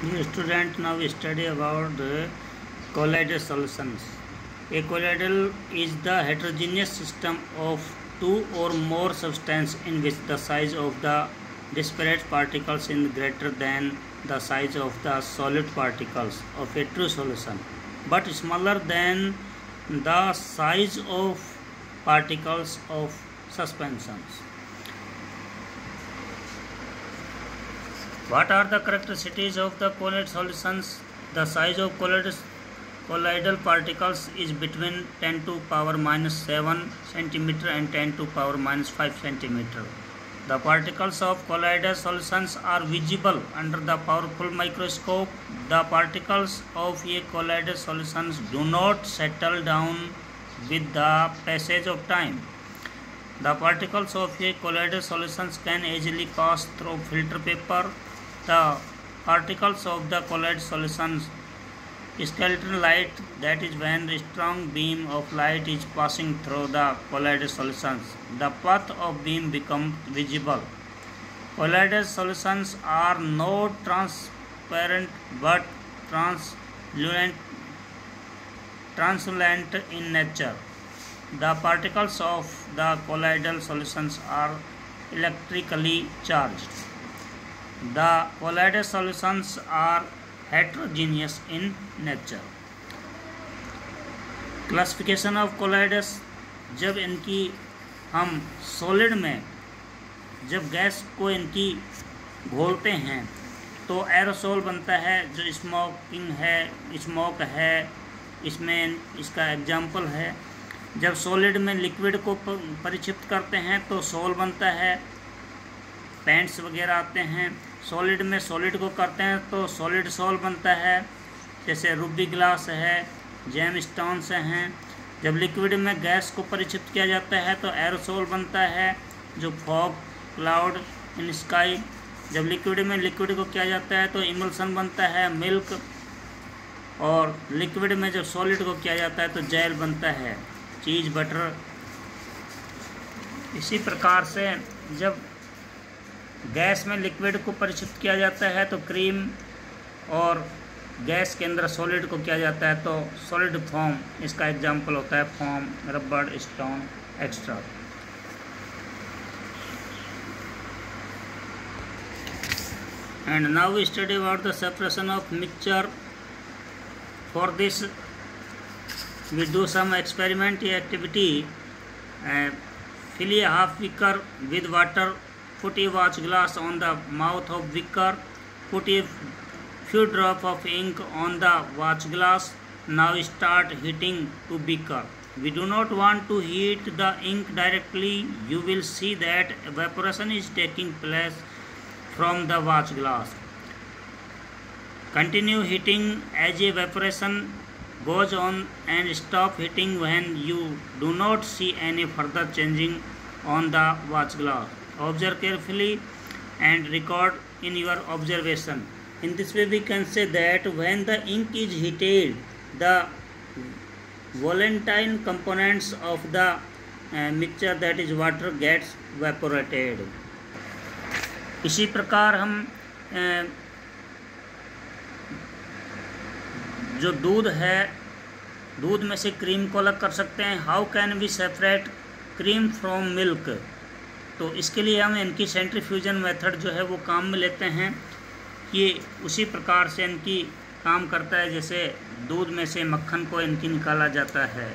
Dear student, now we study about the colloidal solutions. A colloidal is the heterogeneous system of two or more substances in which the size of the disparate particles is greater than the size of the solid particles of a true solution, but smaller than the size of particles of suspensions. What are the characteristics of the colloidal solutions? The size of colloidal particles is between 10 to power minus 7 cm and 10 to power minus 5 cm. The particles of colloidal solutions are visible under the powerful microscope. The particles of a colloidal solutions do not settle down with the passage of time. The particles of a colloidal solutions can easily pass through filter paper. The particles of the colloidal solutions scatter light, that is when a strong beam of light is passing through the colloidal solutions, the path of beam becomes visible. Colloidal solutions are not transparent but translucent in nature. The particles of the colloidal solutions are electrically charged. The colloidal solutions are heterogeneous in nature. Classification of colloidals, जब इनकी हम solid में जब gas को इनकी घोलते हैं तो aerosol बनता है, जो स्मोक है, इसमें इसका एग्जाम्पल है. जब सॉलिड में लिक्विड को परिक्षिप्त करते हैं तो सोल बनता है, पेंट्स वगैरह आते हैं. सॉलिड में सॉलिड को करते हैं तो सॉलिड सोल बनता है, जैसे रूबी ग्लास है, जेम स्टोन्स हैं. जब लिक्विड में गैस को परिक्षिप्त किया जाता है तो एरोसोल बनता है, जो फॉग क्लाउड इन स्काई. जब लिक्विड में लिक्विड को किया जाता है तो इमल्सन बनता है, मिल्क. और लिक्विड में जब सॉलिड को किया जाता है तो जेल बनता है, चीज़, बटर. इसी प्रकार से जब गैस में लिक्विड को परिक्षिप्त किया जाता है तो क्रीम, और गैस के अंदर सॉलिड को किया जाता है तो सॉलिड फॉर्म, इसका एग्जांपल होता है फोम, रबड़, stone, extra. And now we study about the separation of mixture. For this we do some experimental activity. Fill a half beaker with water, put a watch glass on the mouth of beaker, put a few drops of ink on the watch glass. Now start heating to beaker. We do not want to heat the ink directly. You will see that evaporation is taking place from the watch glass. Continue heating as evaporation goes on and stop heating when you do not see any further changing on the watch glass. Observe carefully and record in your observation. In this way we can say that when the ink is heated, the volatile components of the mixture, that is water, gets evaporated. इसी प्रकार हम जो दूध है, दूध में से cream को अलग कर सकते हैं. How can we separate cream from milk? तो इसके लिए हम इनकी सेंट्रीफ्यूजन मेथड जो है वो काम में लेते हैं. ये उसी प्रकार से इनकी काम करता है जैसे दूध में से मक्खन को इनकी निकाला जाता है.